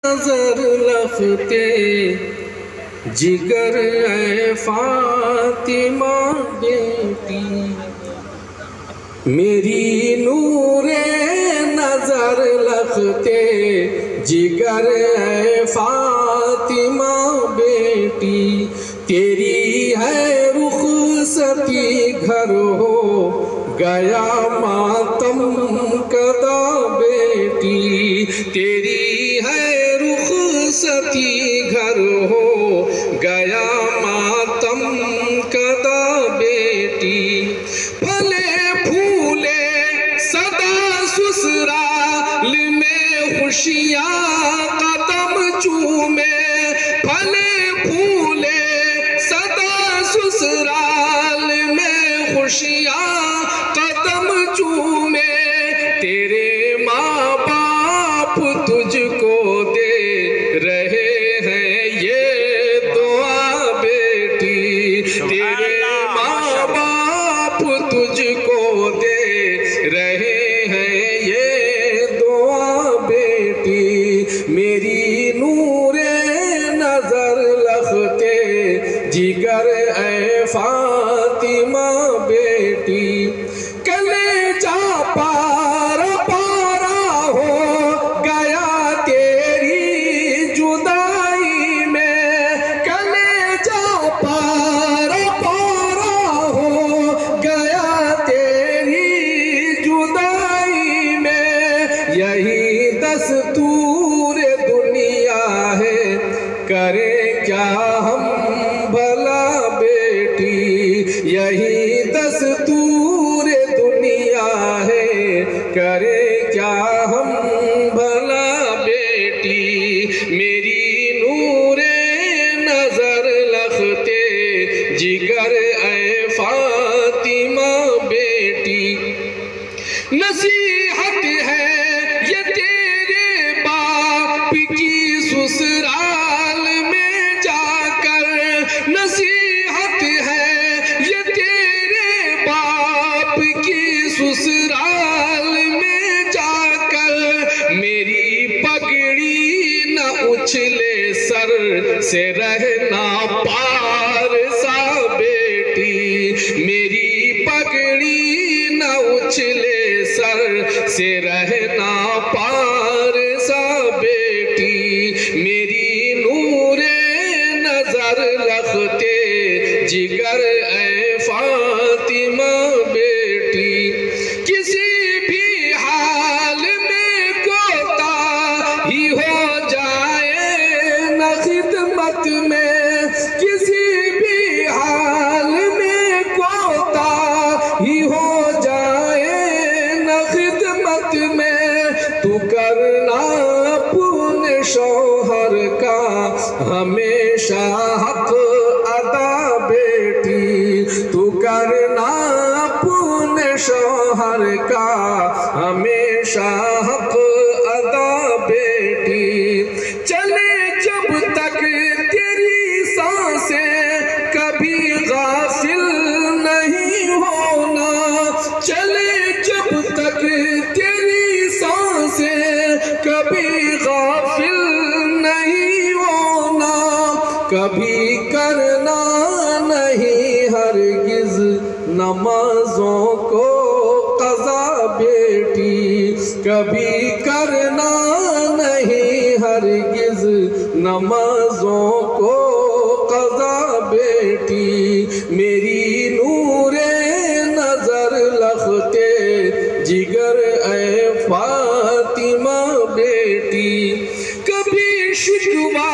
नजर लखते जिगर है फातिमा बेटी, मेरी नूरे नजर लखते जिगर है फातिमा बेटी, तेरी है रुखसती घर हो गया मातम कदा बेटी, तेरी है रुखसती घर हो गया मातम कदा बेटी, फले फूले सदा ससुराल में खुशियाँ कदम चूमे, फले फूले सदा ससुराल में खुशियाँ कदम चूमे, तेरे माँ बाप तुझको दे रहे हैं ये दुआ बेटी, तेरे माँ बाप तुझको दे रहे हैं ये दुआ बेटी, मेरी नूरे नजर लखते जिगर ए फातिमा बेटी, कलेजा पार पारा हो गया तेरी जुदाई में, कलेजा पार पारा हो गया तेरी जुदाई में, यही दस्तूर दुनिया है करे क्या हम भला बेटी, यही दस्तूर दुनिया है करे क्या हम भला बेटी, मेरी नूरे नजर लखते जिगर ए फातिमा बेटी, नसीहत है ये तेरे बाप की ससुराल में जाकर, नसीहत है ये तेरे बाप की ससुराल में जाकर, मेरी पगड़ी न उछले सर से रहना पार सा बेटी, मेरी पगड़ी न उछले सर से रहना पार सा बेटी, मेरी नूरे नजर लखते जिगर ए फातिमा बेटी, किसी भी हाल में कोताही हो जाए न खिदमत में, किसी भी हाल में कोताही हो जाए न खिदमत में, तू करना अपने शौहर का हमेशा हक अदा बेटी, तू करना अपने शौहर का हमेशा हक अदा बेटी, चले जब तक तेरी सांसें कभी गाफिल नहीं होना, चले जब तक तेरी सांसें कभी गाफिल नहीं होना, कभी करना नहीं हरगिज नमाजों को कज़ा बेटी, कभी करना नहीं हरगिज नमाजों को कज़ा बेटी, मेरी नूरे नजर लखते जिगर ए फातिमा बेटी, कभी शिकवा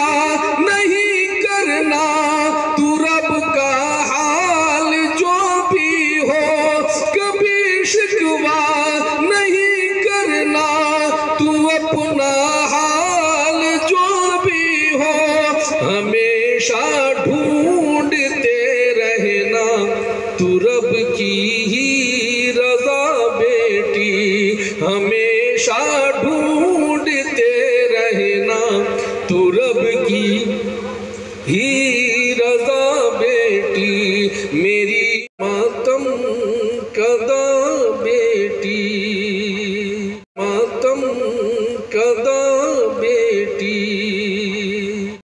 नहीं करना तू रब का हाल जो भी हो, कभी शिकवा नहीं करना तू अपना हाल जो भी हो, हमेशा ढूंढते रहना तू रब की ही रजा बेटी, हमेशा ढूंढते रहना तू रब